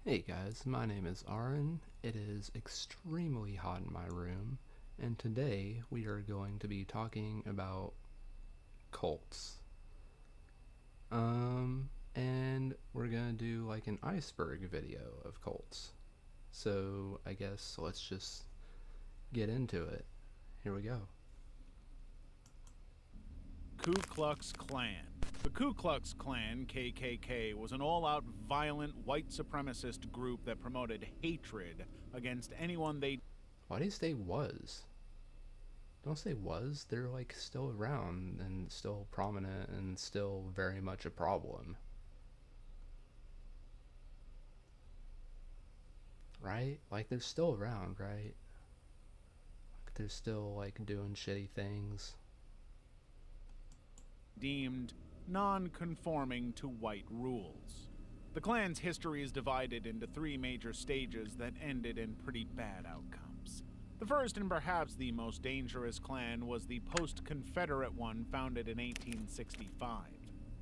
Hey guys, my name is Auren. It is extremely hot in my room, and today we are going to be talking about cults. And we're gonna do like an iceberg video of cults. So I guess let's just get into it. Here we go. Ku Klux Klan. The Ku Klux Klan, KKK, was an all-out violent white supremacist group that promoted hatred against anyone they... Why do you say was? Don't say was, they're like still around and still prominent and still very much a problem. Right? Like they're still around, right? Like they're still like doing shitty things. deemed non-conforming to white rules. The Klan's history is divided into three major stages that ended in pretty bad outcomes. The first and perhaps the most dangerous Klan was the post-Confederate one founded in 1865.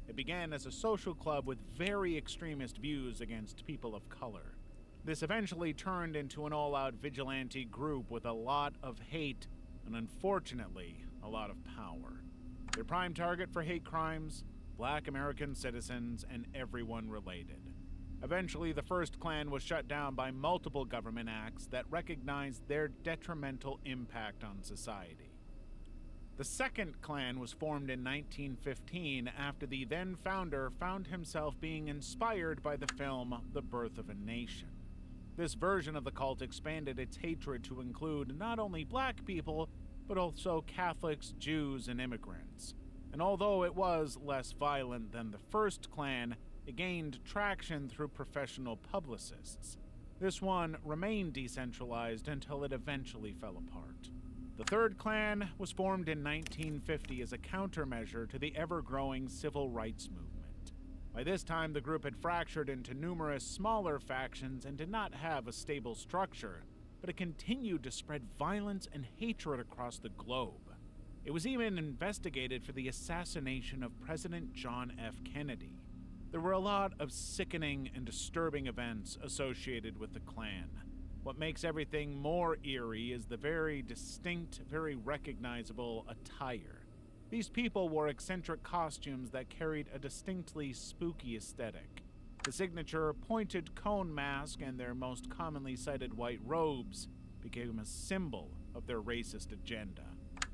It began as a social club with very extremist views against people of color. This eventually turned into an all-out vigilante group with a lot of hate and, unfortunately, a lot of power. Their prime target for hate crimes, black American citizens, and everyone related. Eventually, the first Klan was shut down by multiple government acts that recognized their detrimental impact on society. The second Klan was formed in 1915 after the then founder found himself being inspired by the film The Birth of a Nation. This version of the cult expanded its hatred to include not only black people, but also Catholics, Jews, and immigrants. And although it was less violent than the first Klan, it gained traction through professional publicists. This one remained decentralized until it eventually fell apart. The third Klan was formed in 1950 as a countermeasure to the ever-growing civil rights movement. By this time, the group had fractured into numerous smaller factions and did not have a stable structure, but it continued to spread violence and hatred across the globe. It was even investigated for the assassination of President John F. Kennedy. There were a lot of sickening and disturbing events associated with the Klan. What makes everything more eerie is the very distinct, very recognizable attire. These people wore eccentric costumes that carried a distinctly spooky aesthetic. The signature pointed cone mask and their most commonly cited white robes became a symbol of their racist agenda.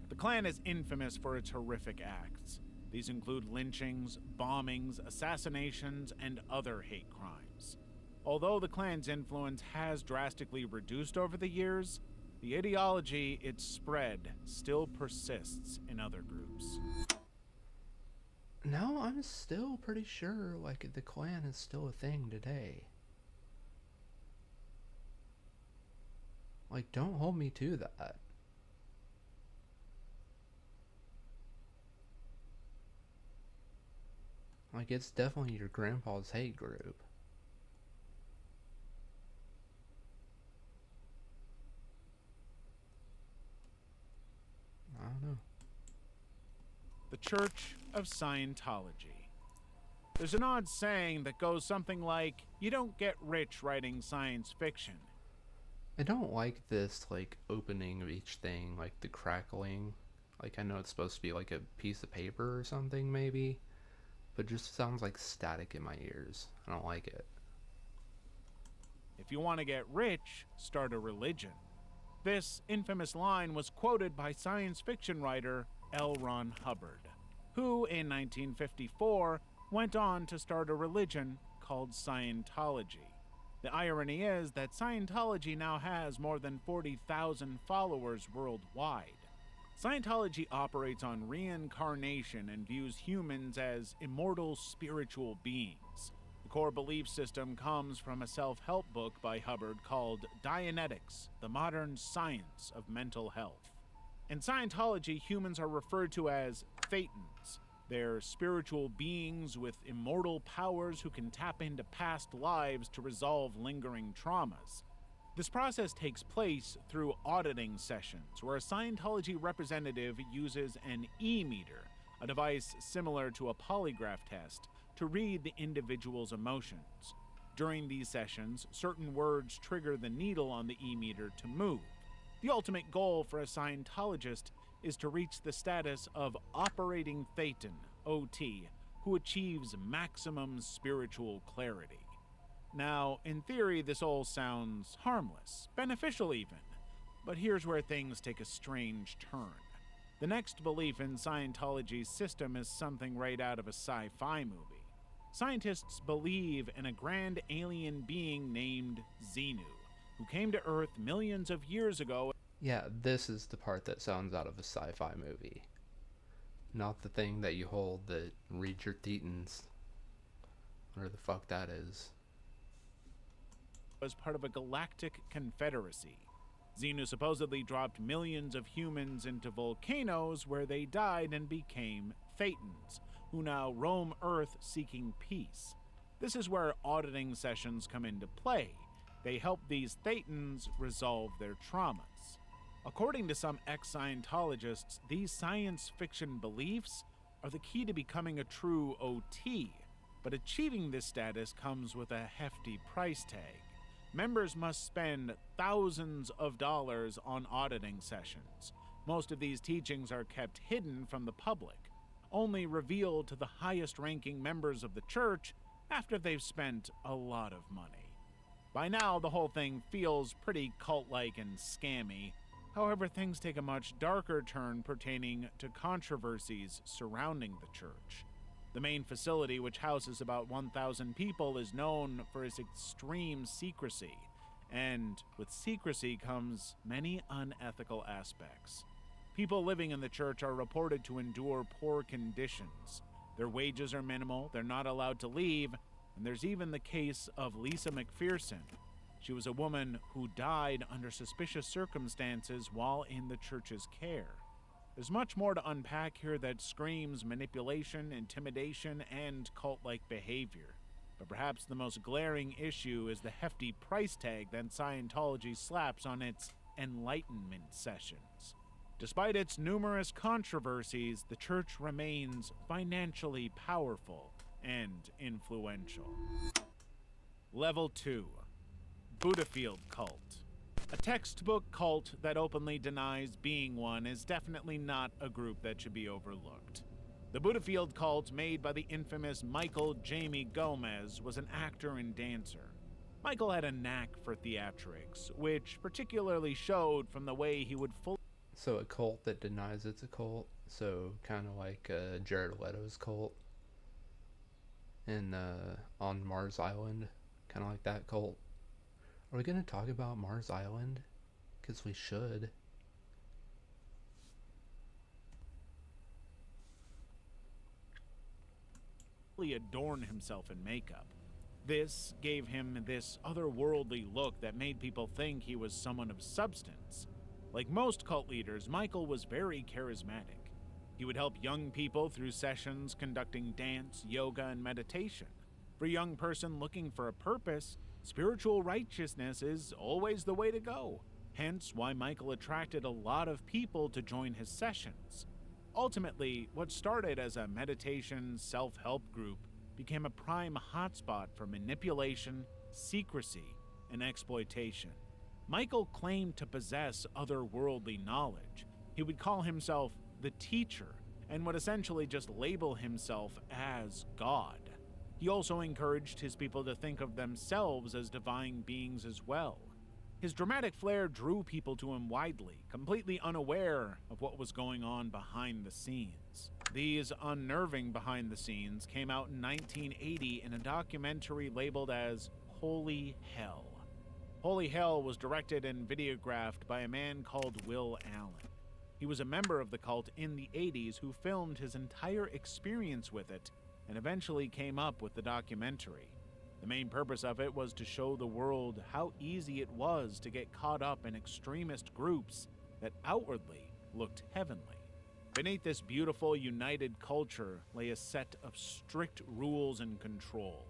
The Klan is infamous for its horrific acts. These include lynchings, bombings, assassinations, and other hate crimes. Although the Klan's influence has drastically reduced over the years, the ideology it spread still persists in other groups. No, I'm still pretty sure like the Klan is still a thing today. Like, don't hold me to that. Like, it's definitely your grandpa's hate group. I don't know. The Church of Scientology. There's an odd saying that goes something like, you don't get rich writing science fiction. I don't like this, like, opening of each thing, like the crackling. Like, I know it's supposed to be like a piece of paper or something, maybe. But it just sounds like static in my ears. I don't like it. If you want to get rich, start a religion. This infamous line was quoted by science fiction writer L. Ron Hubbard, who in 1954 went on to start a religion called Scientology. The irony is that Scientology now has more than 40,000 followers worldwide. Scientology operates on reincarnation and views humans as immortal spiritual beings. The core belief system comes from a self-help book by Hubbard called Dianetics, the Modern Science of Mental Health. In Scientology, humans are referred to as Thetans. They're spiritual beings with immortal powers who can tap into past lives to resolve lingering traumas. This process takes place through auditing sessions, where a Scientology representative uses an e-meter, a device similar to a polygraph test, to read the individual's emotions. During these sessions, certain words trigger the needle on the e-meter to move. The ultimate goal for a Scientologist is to reach the status of operating Thetan, OT, who achieves maximum spiritual clarity. Now, in theory, this all sounds harmless, beneficial even, but here's where things take a strange turn. The next belief in Scientology's system is something right out of a sci-fi movie. Scientists believe in a grand alien being named Xenu, who came to Earth millions of years ago. Yeah, this is the part that sounds out of a sci-fi movie. Not the thing that you hold that reads your thetans. Whatever the fuck that is. As part of a galactic confederacy. Xenu supposedly dropped millions of humans into volcanoes where they died and became Thetans, who now roam Earth seeking peace. This is where auditing sessions come into play. They help these Thetans resolve their traumas. According to some ex-Scientologists, these science fiction beliefs are the key to becoming a true OT, but achieving this status comes with a hefty price tag. Members must spend thousands of dollars on auditing sessions. Most of these teachings are kept hidden from the public, only revealed to the highest-ranking members of the church after they've spent a lot of money. By now, the whole thing feels pretty cult-like and scammy. However, things take a much darker turn pertaining to controversies surrounding the church. The main facility, which houses about 1,000 people, is known for its extreme secrecy, and with secrecy comes many unethical aspects. People living in the church are reported to endure poor conditions. Their wages are minimal, they're not allowed to leave, and there's even the case of Lisa McPherson. She was a woman who died under suspicious circumstances while in the church's care. There's much more to unpack here that screams manipulation, intimidation, and cult-like behavior. But perhaps the most glaring issue is the hefty price tag that Scientology slaps on its enlightenment sessions. Despite its numerous controversies, the church remains financially powerful and influential. Level 2. Buddhafield Cult. A textbook cult that openly denies being one is definitely not a group that should be overlooked. The Buddhafield cult, made by the infamous Michael Jamie Gomez, was an actor and dancer. Michael had a knack for theatrics, which particularly showed from the way he would So a cult that denies it's a cult. So kind of like Jared Leto's cult in on Mars Island, kind of like that cult. Are we going to talk about Mars Island? Because we should. adorn himself in makeup. This gave him this otherworldly look that made people think he was someone of substance. Like most cult leaders, Michael was very charismatic. He would help young people through sessions conducting dance, yoga, and meditation. For a young person looking for a purpose, spiritual righteousness is always the way to go. Hence why Michael attracted a lot of people to join his sessions. Ultimately, what started as a meditation self-help group became a prime hotspot for manipulation, secrecy, and exploitation. Michael claimed to possess otherworldly knowledge. He would call himself the teacher and would essentially just label himself as God. He also encouraged his people to think of themselves as divine beings as well. His dramatic flair drew people to him widely, completely unaware of what was going on behind the scenes. These unnerving behind the scenes came out in 1980 in a documentary labeled as Holy Hell. Holy Hell was directed and videographed by a man called Will Allen. He was a member of the cult in the 80s who filmed his entire experience with it and eventually came up with the documentary. The main purpose of it was to show the world how easy it was to get caught up in extremist groups that outwardly looked heavenly. Beneath this beautiful, united culture lay a set of strict rules and control.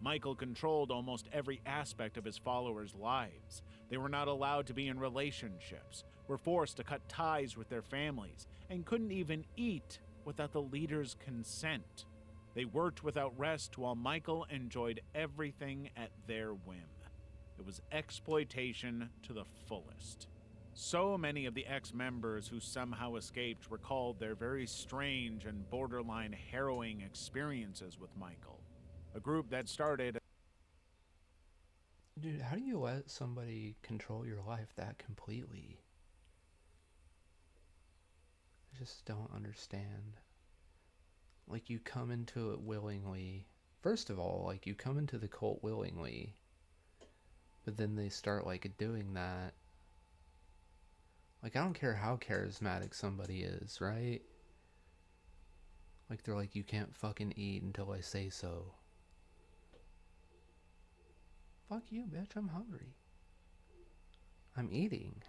Michael controlled almost every aspect of his followers' lives. They were not allowed to be in relationships, were forced to cut ties with their families, and couldn't even eat without the leader's consent. They worked without rest while Michael enjoyed everything at their whim. It was exploitation to the fullest. So many of the ex-members who somehow escaped recalled their very strange and borderline harrowing experiences with Michael. A group that started... Dude, how do you let somebody control your life that completely? I just don't understand. Like, you come into it willingly. First of all, like, you come into the cult willingly, but then they start, like, doing that. Like, I don't care how charismatic somebody is, right? Like, they're like, you can't fucking eat until I say so. Fuck you, bitch, I'm hungry. I'm eating.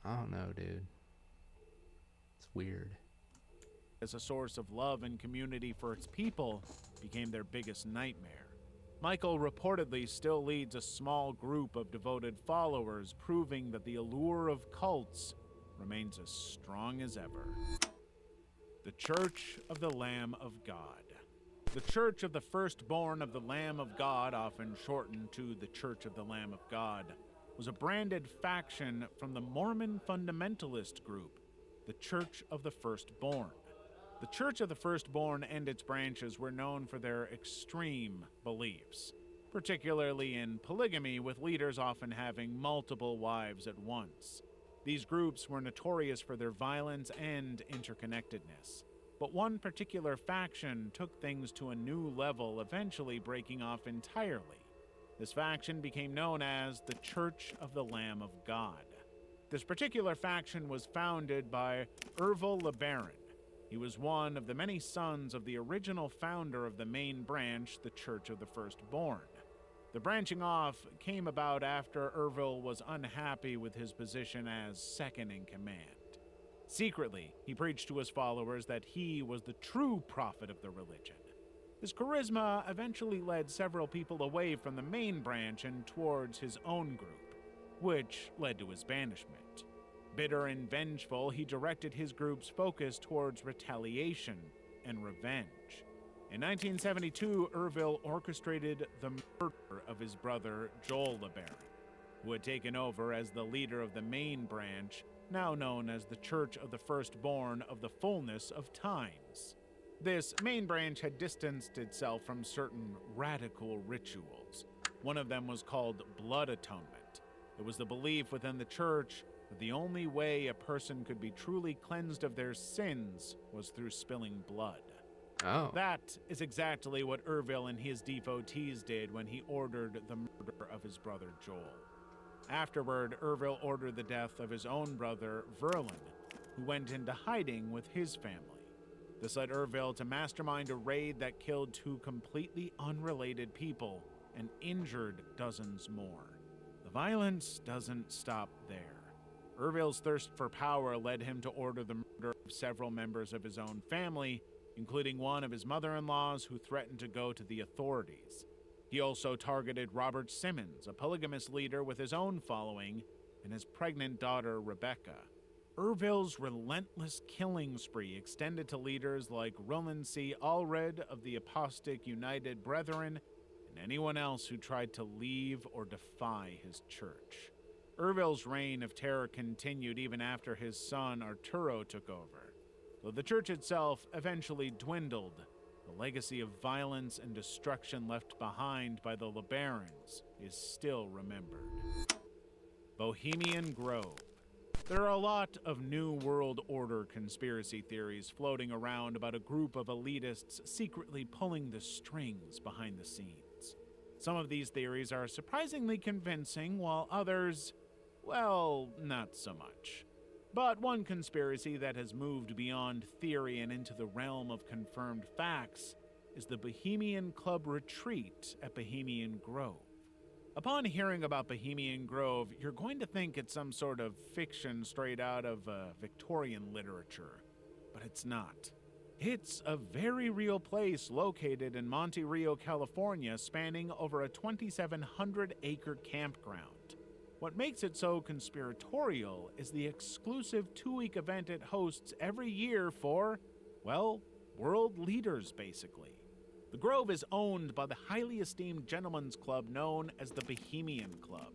I don't know, dude. It's weird. As a source of love and community for its people, became their biggest nightmare. Michael reportedly still leads a small group of devoted followers, proving that the allure of cults remains as strong as ever. The Church of the Lamb of God. The Church of the Firstborn of the Lamb of God, often shortened to the Church of the Lamb of God, was a branded faction from the Mormon fundamentalist group, the Church of the Firstborn. The Church of the Firstborn and its branches were known for their extreme beliefs, particularly in polygamy, with leaders often having multiple wives at once. These groups were notorious for their violence and interconnectedness. But one particular faction took things to a new level, eventually breaking off entirely. This faction became known as the Church of the Lamb of God. This particular faction was founded by Ervil LeBaron. He was one of the many sons of the original founder of the main branch, the Church of the Firstborn. The branching off came about after Ervil was unhappy with his position as second in command. Secretly, he preached to his followers that he was the true prophet of the religion. His charisma eventually led several people away from the main branch and towards his own group, which led to his banishment. Bitter and vengeful, he directed his group's focus towards retaliation and revenge. In 1972, Ervil orchestrated the murder of his brother Joel LeBaron, who had taken over as the leader of the main branch, now known as the Church of the Firstborn of the Fullness of Times. This main branch had distanced itself from certain radical rituals. One of them was called blood atonement. It was the belief within the church that the only way a person could be truly cleansed of their sins was through spilling blood. Oh. That is exactly what Ervil and his devotees did when he ordered the murder of his brother Joel. Afterward, Ervil ordered the death of his own brother, Verlin, who went into hiding with his family. This led Ervil to mastermind a raid that killed two completely unrelated people and injured dozens more. The violence doesn't stop there. Ervil's thirst for power led him to order the murder of several members of his own family, including one of his mother-in-laws who threatened to go to the authorities. He also targeted Robert Simmons, a polygamous leader with his own following, and his pregnant daughter, Rebecca. Ervil's relentless killing spree extended to leaders like Roland C. Allred of the Apostolic United Brethren and anyone else who tried to leave or defy his church. Ervil's reign of terror continued even after his son Arturo took over. Though the church itself eventually dwindled, the legacy of violence and destruction left behind by the LeBarons is still remembered. Bohemian Grove. There are a lot of New World Order conspiracy theories floating around about a group of elitists secretly pulling the strings behind the scenes. Some of these theories are surprisingly convincing, while others, well, not so much. But one conspiracy that has moved beyond theory and into the realm of confirmed facts is the Bohemian Club retreat at Bohemian Grove. Upon hearing about Bohemian Grove, you're going to think it's some sort of fiction straight out of Victorian literature, but it's not. It's a very real place located in Monte Rio, California, spanning over a 2,700-acre campground. What makes it so conspiratorial is the exclusive 2-week event it hosts every year for, well, world leaders, basically. The Grove is owned by the highly esteemed gentlemen's club known as the Bohemian Club.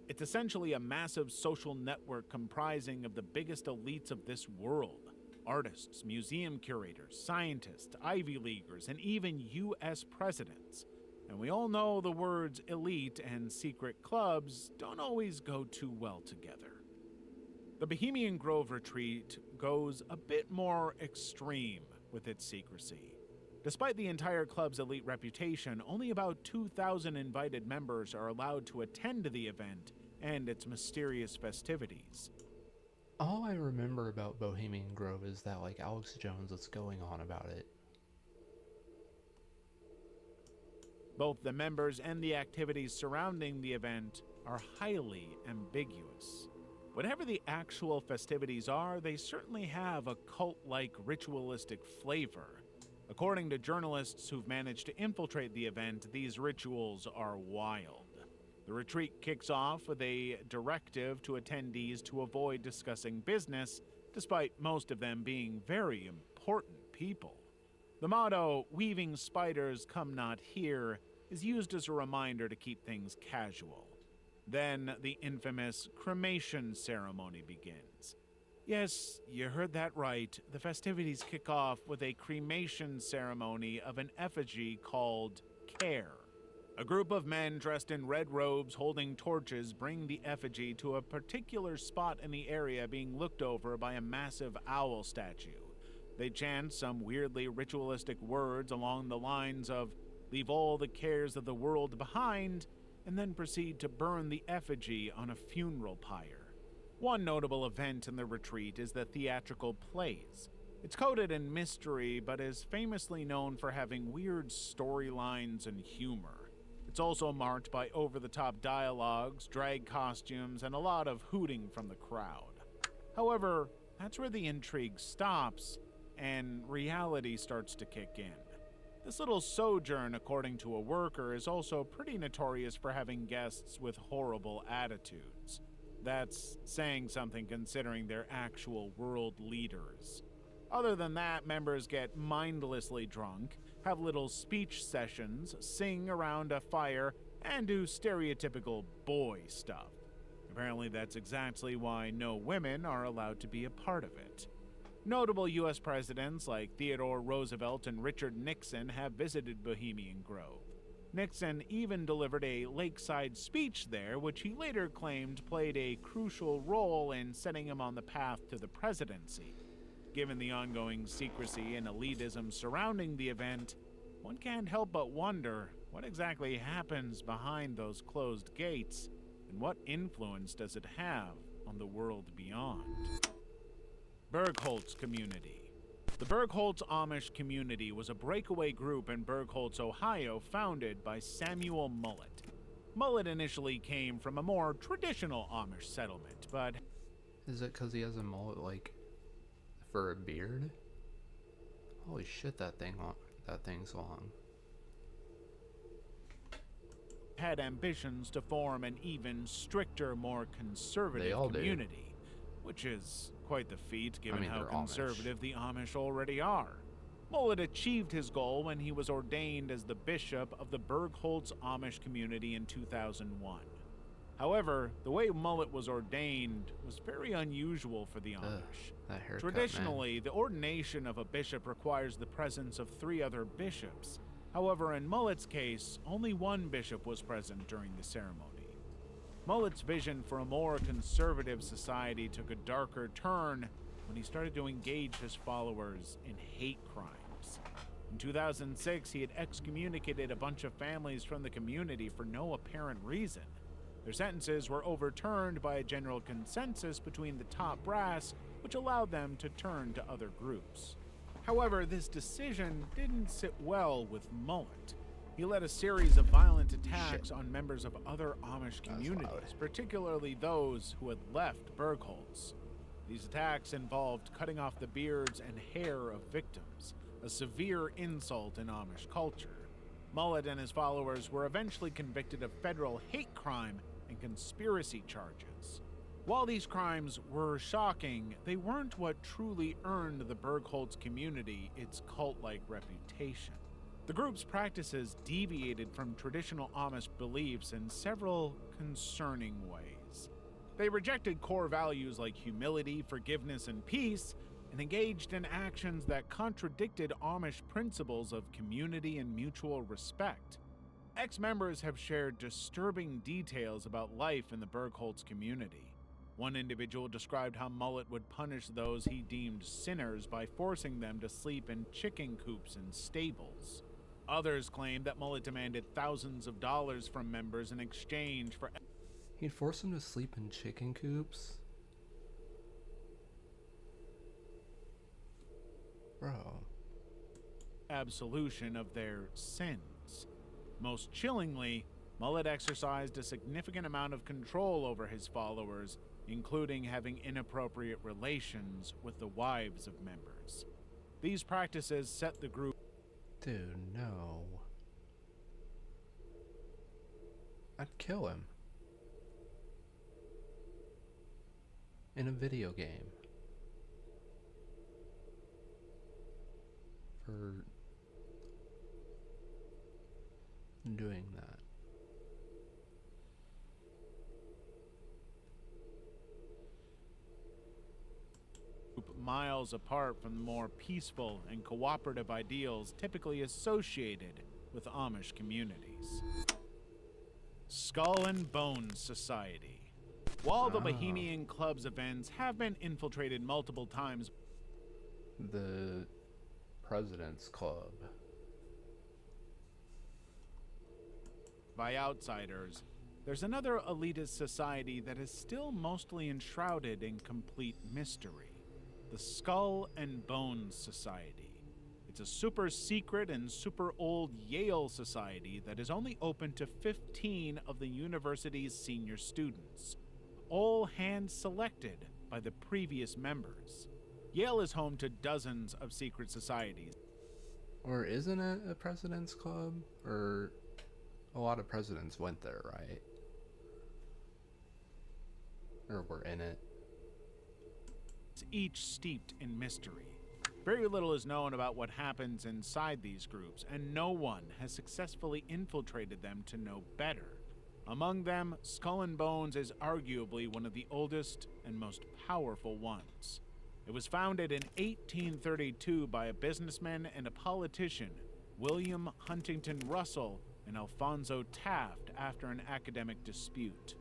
It's essentially a massive social network comprising of the biggest elites of this world. Artists, museum curators, scientists, Ivy Leaguers, and even U.S. presidents. And we all know the words elite and secret clubs don't always go too well together. The Bohemian Grove Retreat goes a bit more extreme with its secrecy. Despite the entire club's elite reputation, only about 2,000 invited members are allowed to attend the event and its mysterious festivities. All I remember about Bohemian Grove is that, like, Alex Jones was going on about it. Both the members and the activities surrounding the event are highly ambiguous. Whatever the actual festivities are, they certainly have a cult-like ritualistic flavor. According to journalists who've managed to infiltrate the event, these rituals are wild. The retreat kicks off with a directive to attendees to avoid discussing business, despite most of them being very important people. The motto, "Weaving spiders come not here," is used as a reminder to keep things casual. Then the infamous cremation ceremony begins. Yes, you heard that right. The festivities kick off with a cremation ceremony of an effigy called Care. A group of men dressed in red robes holding torches bring the effigy to a particular spot in the area being looked over by a massive owl statue. They chant some weirdly ritualistic words along the lines of, "Leave all the cares of the world behind," and then proceed to burn the effigy on a funeral pyre. One notable event in the retreat is the theatrical plays. It's coded in mystery, but is famously known for having weird storylines and humor. It's also marked by over-the-top dialogues, drag costumes, and a lot of hooting from the crowd. However, that's where the intrigue stops, and reality starts to kick in. This little sojourn, according to a worker, is also pretty notorious for having guests with horrible attitudes. That's saying something considering they're actual world leaders. Other than that, members get mindlessly drunk, have little speech sessions, sing around a fire, and do stereotypical boy stuff. Apparently that's exactly why no women are allowed to be a part of it. Notable U.S. presidents like Theodore Roosevelt and Richard Nixon have visited Bohemian Grove. Nixon even delivered a lakeside speech there, which he later claimed played a crucial role in setting him on the path to the presidency. Given the ongoing secrecy and elitism surrounding the event, one can't help but wonder what exactly happens behind those closed gates, and what influence does it have on the world beyond. Bergholz Community. The Bergholz Amish community was a breakaway group in Bergholz, Ohio, founded by Samuel Mullet. Mullet initially came from a more traditional Amish settlement, but Is it because he has a mullet, like, for a beard? Holy shit, that thing's long. had ambitions to form an even stricter, more They conservative all do. community, which is quite the feat given how they're conservative the Amish already are. Mullet achieved his goal when he was ordained as the bishop of the Bergholz Amish community in 2001. However, the way Mullet was ordained was very unusual for the Amish. That haircut, Traditionally, the ordination of a bishop requires the presence of 3 other bishops. However, in Mullet's case, only 1 bishop was present during the ceremony. Mullet's vision for a more conservative society took a darker turn when he started to engage his followers in hate crimes. In 2006, he had excommunicated a bunch of families from the community for no apparent reason. Their sentences were overturned by a general consensus between the top brass, which allowed them to turn to other groups. However, this decision didn't sit well with Mullet. He led a series of violent attacks on members of other Amish communities, particularly those who had left Bergholz. These attacks involved cutting off the beards and hair of victims, a severe insult in Amish culture. Mullet and his followers were eventually convicted of federal hate crime and conspiracy charges. While these crimes were shocking, they weren't what truly earned the Bergholz community its cult-like reputation. The group's practices deviated from traditional Amish beliefs in several concerning ways. They rejected core values like humility, forgiveness, and peace, and engaged in actions that contradicted Amish principles of community and mutual respect. Ex-members have shared disturbing details about life in the Bergholz community. One individual described how Mullet would punish those he deemed sinners by forcing them to sleep in chicken coops and stables. Others claimed that Mullet demanded thousands of dollars from members in exchange for... He'd force them to sleep in chicken coops? Bro. absolution of their sins. Most chillingly, Mullet exercised a significant amount of control over his followers, including having inappropriate relations with the wives of members. These practices set the group... Dude, no. I'd kill him. In a video game. For doing that. miles apart from the more peaceful and cooperative ideals typically associated with Amish communities. Skull and Bones Society. While the Bohemian Club's events have been infiltrated multiple times, the President's Club, by outsiders, there's another elitist society that is still mostly enshrouded in complete mystery. The Skull and Bones Society. It's a super secret and super old Yale society that is only open to 15 of the university's senior students, all hand-selected by the previous members. Yale is home to dozens of secret societies. Or isn't it a President's Club? Or a lot of presidents went there, right? Or were in it. Each steeped in mystery. Very little is known about what happens inside these groups, and no one has successfully infiltrated them to know better. Among them, Skull and Bones is arguably one of the oldest and most powerful ones. It was founded in 1832 by a businessman and a politician, William Huntington Russell and Alphonso Taft, after an academic dispute.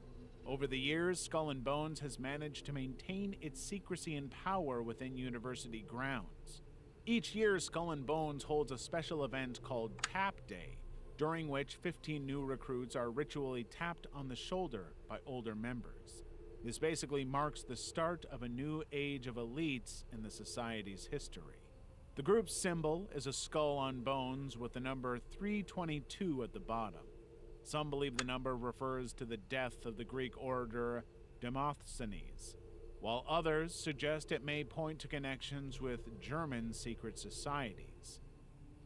Over the years, Skull and Bones has managed to maintain its secrecy and power within university grounds. Each year, Skull and Bones holds a special event called Tap Day, during which 15 new recruits are ritually tapped on the shoulder by older members. This basically marks the start of a new age of elites in the society's history. The group's symbol is a skull on bones with the number 322 at the bottom. Some believe the number refers to the death of the Greek orator Demosthenes, while others suggest it may point to connections with German secret societies.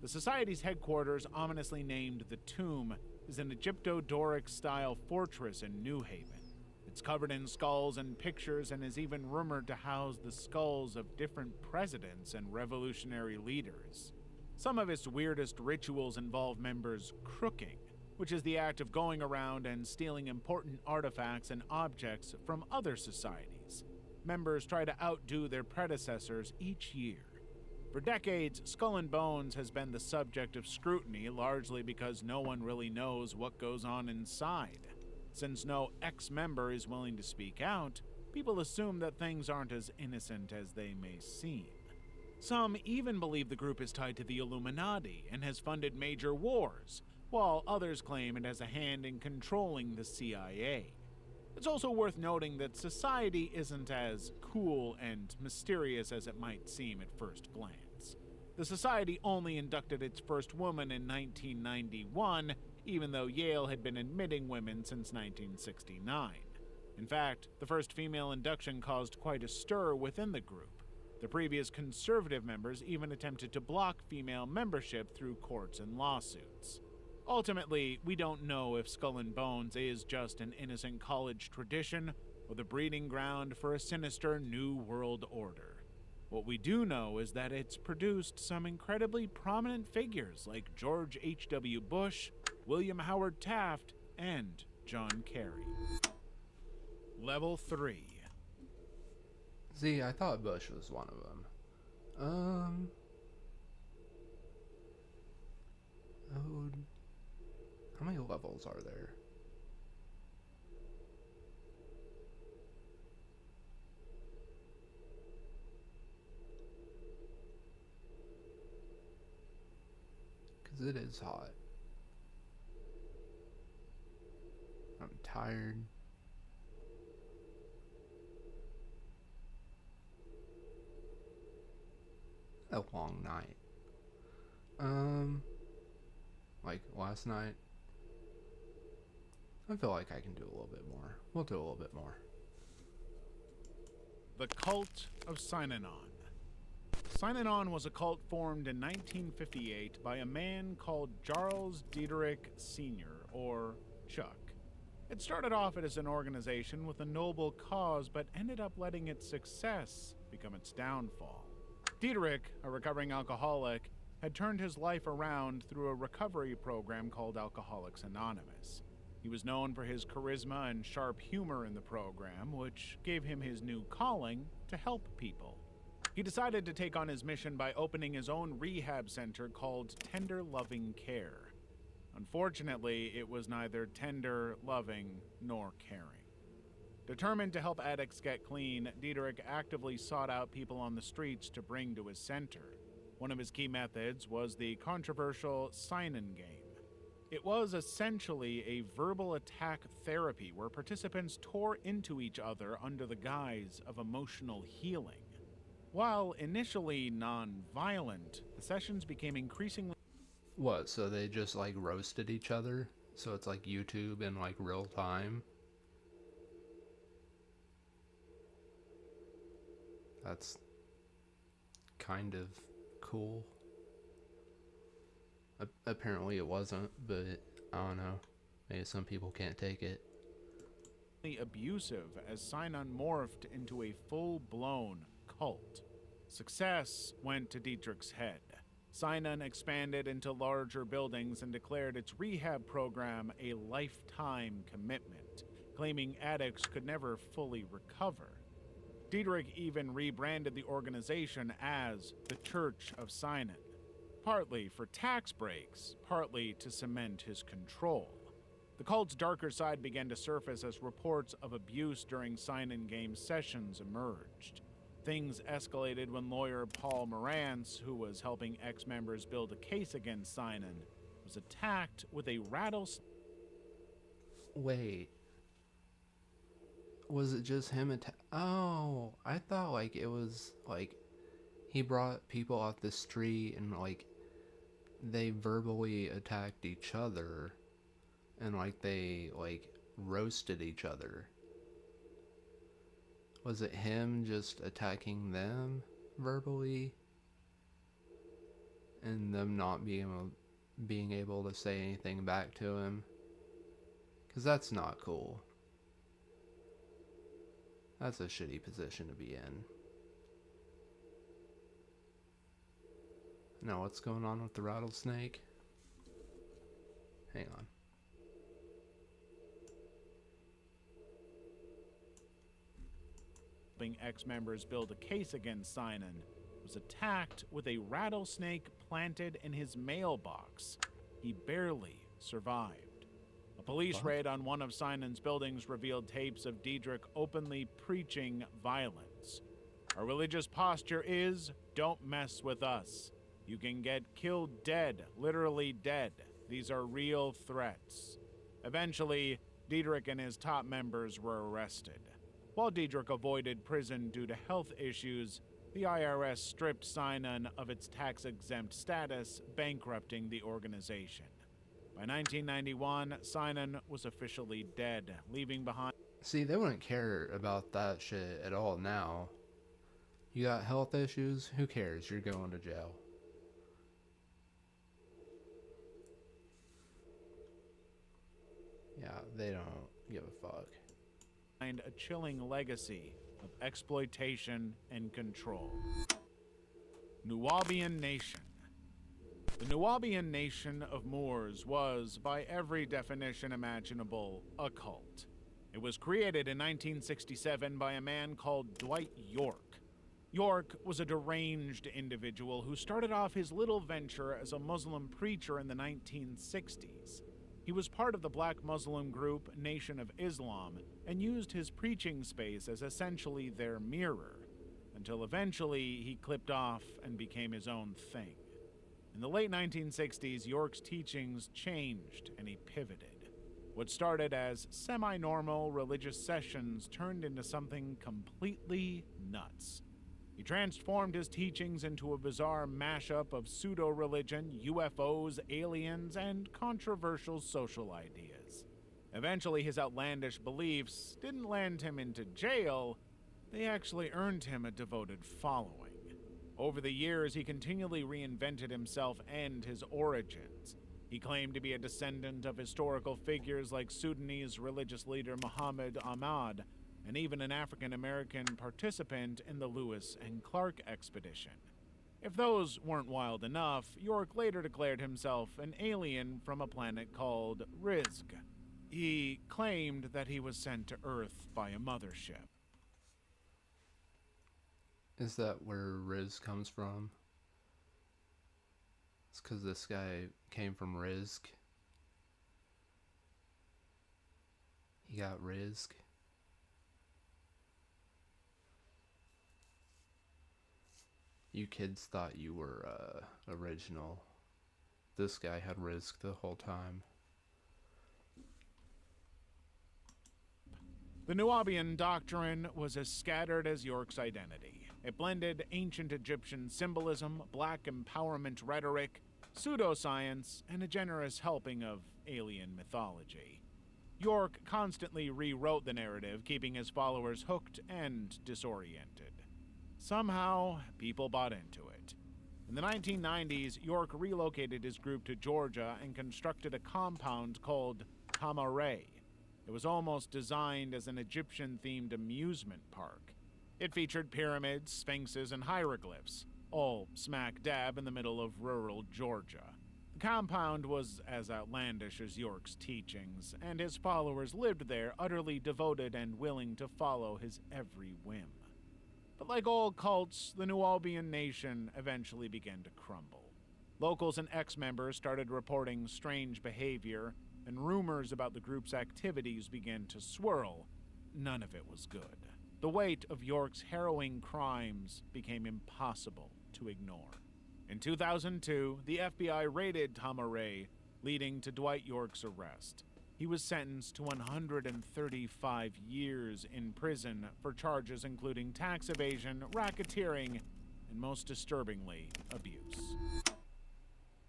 The society's headquarters, ominously named the Tomb, is an Egypto-Doric-style fortress in New Haven. It's covered in skulls and pictures and is even rumored to house the skulls of different presidents and revolutionary leaders. Some of its weirdest rituals involve members crooking, which is the act of going around and stealing important artifacts and objects from other societies. Members try to outdo their predecessors each year. For decades, Skull and Bones has been the subject of scrutiny, largely because no one really knows what goes on inside. Since no ex-member is willing to speak out, people assume that things aren't as innocent as they may seem. Some even believe the group is tied to the Illuminati and has funded major wars, while others claim it has a hand in controlling the CIA. It's also worth noting that society isn't as cool and mysterious as it might seem at first glance. The society only inducted its first woman in 1991, even though Yale had been admitting women since 1969. In fact, the first female induction caused quite a stir within the group. The previous conservative members even attempted to block female membership through courts and lawsuits. Ultimately, we don't know if Skull and Bones is just an innocent college tradition or the breeding ground for a sinister new world order. What we do know is that it's produced some incredibly prominent figures like George H.W. Bush, William Howard Taft, and John Kerry. Level 3. See, I thought Bush was one of them. Oh, how many levels are there? Because it is hot. I'm tired. A long night. Like last night. I feel like I can do a little bit more. We'll do a little bit more. The Cult of Synanon. Synanon was a cult formed in 1958 by a man called Charles Diederich Sr., or Chuck. It started off as an organization with a noble cause, but ended up letting its success become its downfall. Diederich, a recovering alcoholic, had turned his life around through a recovery program called Alcoholics Anonymous. He was known for his charisma and sharp humor in the program, which gave him his new calling to help people. He decided to take on his mission by opening his own rehab center called Tender Loving Care. Unfortunately, it was neither tender, loving, nor caring. Determined to help addicts get clean, Diederich actively sought out people on the streets to bring to his center. One of his key methods was the controversial sign-in game. It was essentially a verbal attack therapy where participants tore into each other under the guise of emotional healing. While initially non-violent, the sessions became increasingly... What, so they just like roasted each other? So it's like YouTube in like real time? That's kind of cool. Apparently it wasn't, but I don't know. Maybe some people can't take it. abusive as Synon morphed into a full-blown cult. Success went to Diedrich's head. Synon expanded into larger buildings and declared its rehab program a lifetime commitment, claiming addicts could never fully recover. Diederich even rebranded the organization as the Church of Synon, partly for tax breaks, partly to cement his control. The cult's darker side began to surface as reports of abuse during Synon game sessions emerged. Things escalated when lawyer Paul Morantz, who was helping ex-members build a case against Synon, was attacked with a rattlesnake. Wait. Was it just him Oh, I thought like it was like he brought people off the street and like they verbally attacked each other and like they like roasted each other. Was it him just attacking them verbally and them not being able to say anything back to him? 'Cause that's not cool. That's a shitty position to be in. Now what's going on with the rattlesnake? Hang on. Helping ex-members build a case against Synon, was attacked with a rattlesnake planted in his mailbox. He barely survived. A police raid on one of Synon's buildings revealed tapes of Diederich openly preaching violence. Our religious posture is, don't mess with us. You can get killed dead, literally dead. These are real threats. Eventually, Diederich and his top members were arrested. While Diederich avoided prison due to health issues, the IRS stripped Synon of its tax-exempt status, bankrupting the organization. By 1991, Synon was officially dead, leaving behind... See, they wouldn't care about that shit at all now. You got health issues? Who cares? You're going to jail. they don't give a fuck. A chilling legacy of exploitation and control. Nubian Nation. The Nubian nation of Moors was, by every definition imaginable, a cult. It was created in 1967 by a man called Dwight York. York was a deranged individual who started off his little venture as a Muslim preacher in the 1960s. He was part of the black Muslim group Nation of Islam and used his preaching space as essentially their mirror, until eventually he clipped off and became his own thing. In the late 1960s, York's teachings changed and he pivoted. What started as semi-normal religious sessions turned into something completely nuts. He transformed his teachings into a bizarre mashup of pseudo-religion, UFOs, aliens, and controversial social ideas. Eventually, his outlandish beliefs didn't land him into jail, they actually earned him a devoted following. Over the years, he continually reinvented himself and his origins. He claimed to be a descendant of historical figures like Sudanese religious leader Muhammad Ahmad, and even an African-American participant in the Lewis and Clark expedition. If those weren't wild enough, York later declared himself an alien from a planet called Rizq. He claimed that he was sent to Earth by a mothership. Is that where Riz comes from? It's because this guy came from Rizq. He got Rizq. You kids thought you were original. This guy had Rizq the whole time. The Nubian doctrine was as scattered as York's identity. It blended ancient Egyptian symbolism, black empowerment rhetoric, pseudoscience, and a generous helping of alien mythology. York constantly rewrote the narrative, keeping his followers hooked and disoriented. Somehow, people bought into it. In the 1990s, York relocated his group to Georgia and constructed a compound called Tamaray. It was almost designed as an Egyptian-themed amusement park. It featured pyramids, sphinxes, and hieroglyphs, all smack dab in the middle of rural Georgia. The compound was as outlandish as York's teachings, and his followers lived there utterly devoted and willing to follow his every whim. But like all cults, the Nubian nation eventually began to crumble. Locals and ex-members started reporting strange behavior, and rumors about the group's activities began to swirl. None of it was good. The weight of York's harrowing crimes became impossible to ignore. In 2002, the FBI raided Tamaray, leading to Dwight York's arrest. He was sentenced to 135 years in prison for charges including tax evasion, racketeering, and most disturbingly, abuse.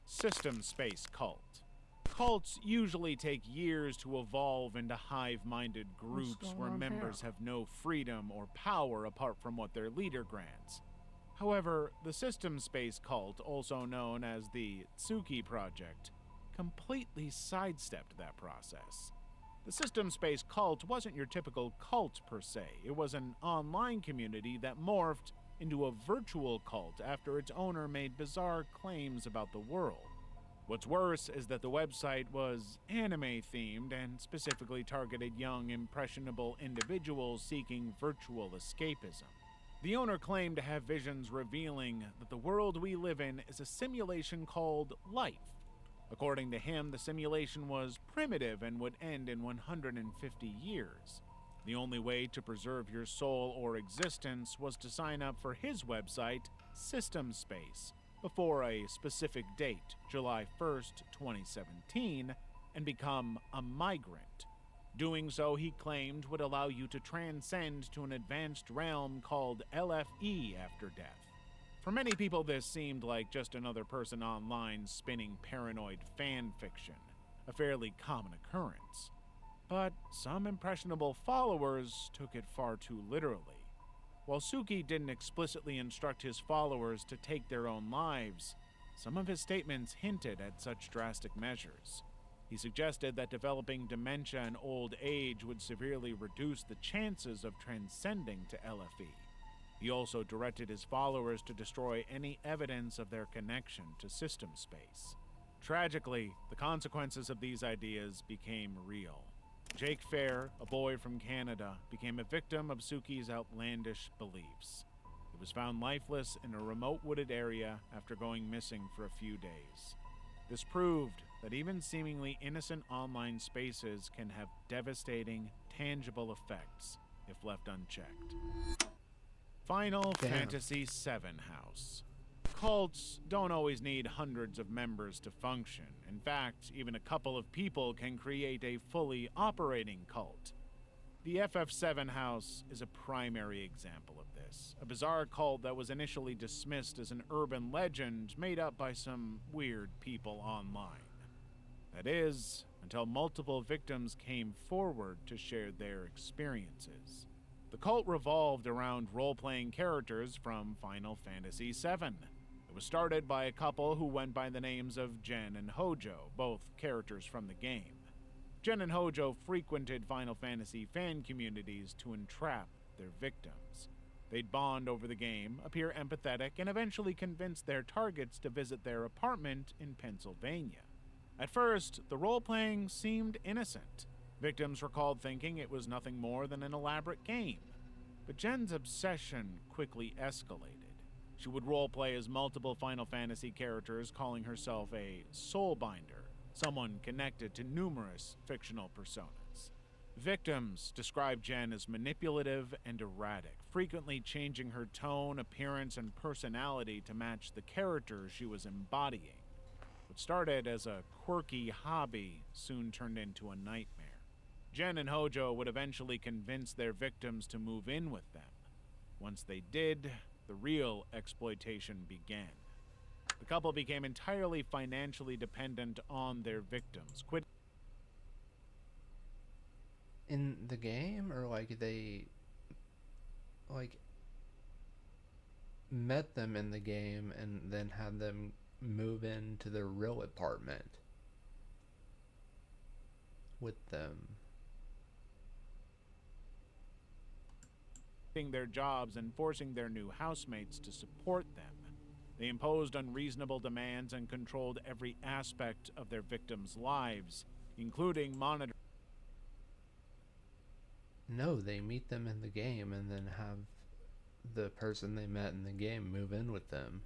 System Space Cult. Cults usually take years to evolve into hive-minded groups where members have no freedom or power apart from what their leader grants. However, the System Space Cult, also known as the Tsuki Project, completely sidestepped that process. The System Space Cult wasn't your typical cult per se. It was an online community that morphed into a virtual cult after its owner made bizarre claims about the world. What's worse is that the website was anime-themed and specifically targeted young, impressionable individuals seeking virtual escapism. The owner claimed to have visions revealing that the world we live in is a simulation called life. According to him, the simulation was primitive and would end in 150 years. The only way to preserve your soul or existence was to sign up for his website, System Space, before a specific date, July 1st, 2017, and become a migrant. Doing so, he claimed, would allow you to transcend to an advanced realm called LFE after death. For many people, this seemed like just another person online spinning paranoid fan fiction, a fairly common occurrence. But some impressionable followers took it far too literally. While Suki didn't explicitly instruct his followers to take their own lives, some of his statements hinted at such drastic measures. He suggested that developing dementia and old age would severely reduce the chances of transcending to LFE. He also directed his followers to destroy any evidence of their connection to system space. Tragically, the consequences of these ideas became real. Jake Fair, a boy from Canada, became a victim of Suki's outlandish beliefs. He was found lifeless in a remote wooded area after going missing for a few days. This proved that even seemingly innocent online spaces can have devastating, tangible effects if left unchecked. Final Damn. Fantasy VII House. Cults don't always need hundreds of members to function. In fact, even a couple of people can create a fully operating cult. The FF7 House is a primary example of this, a bizarre cult that was initially dismissed as an urban legend made up by some weird people online. That is, until multiple victims came forward to share their experiences. The cult revolved around role-playing characters from Final Fantasy VII. It was started by a couple who went by the names of Jen and Hojo, both characters from the game. Jen and Hojo frequented Final Fantasy fan communities to entrap their victims. They'd bond over the game, appear empathetic, and eventually convince their targets to visit their apartment in Pennsylvania. At first, the role-playing seemed innocent. Victims recalled thinking it was nothing more than an elaborate game. But Jen's obsession quickly escalated. She would roleplay as multiple Final Fantasy characters, calling herself a soulbinder, someone connected to numerous fictional personas. Victims described Jen as manipulative and erratic, frequently changing her tone, appearance, and personality to match the character she was embodying. What started as a quirky hobby soon turned into a nightmare. Jen and Hojo would eventually convince their victims to move in with them. Once they did, the real exploitation began. The couple became entirely financially dependent on their victims, In the game, or like they like met them in the game and then had them move into their real apartment with them. quitting their jobs and forcing their new housemates to support them. They imposed unreasonable demands and controlled every aspect of their victims' lives, including monitoring. No, they meet them in the game and then have the person they met in the game move in with them.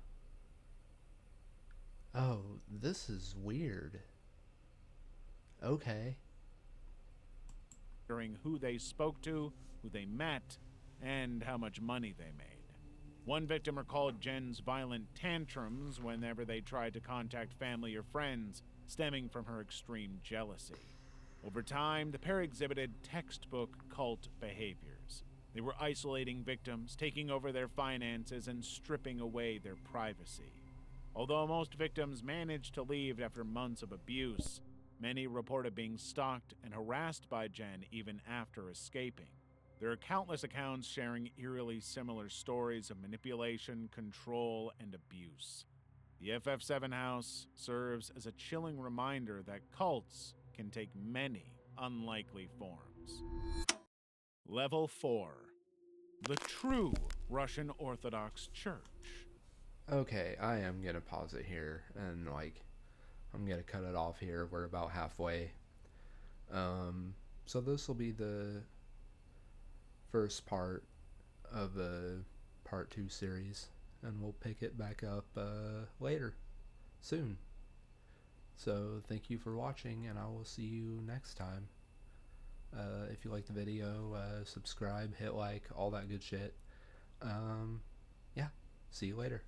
Oh, this is weird. Okay. Who they spoke to, who they met, and how much money they made. One victim recalled Jen's violent tantrums whenever they tried to contact family or friends, stemming from her extreme jealousy. Over time, the pair exhibited textbook cult behaviors. They were isolating victims, taking over their finances, and stripping away their privacy. Although most victims managed to leave after months of abuse, many reported being stalked and harassed by Jen even after escaping. There are countless accounts sharing eerily similar stories of manipulation, control, and abuse. The FF7 House serves as a chilling reminder that cults can take many unlikely forms. Level 4. The True Russian Orthodox Church. Okay, I am gonna pause it here and I'm gonna cut it off here. We're about halfway. So this will be the first part of a part 2 series, and we'll pick it back up later, soon. So thank you for watching, and I will see you next time. If you like the video, subscribe, hit like, all that good shit. Yeah, see you later.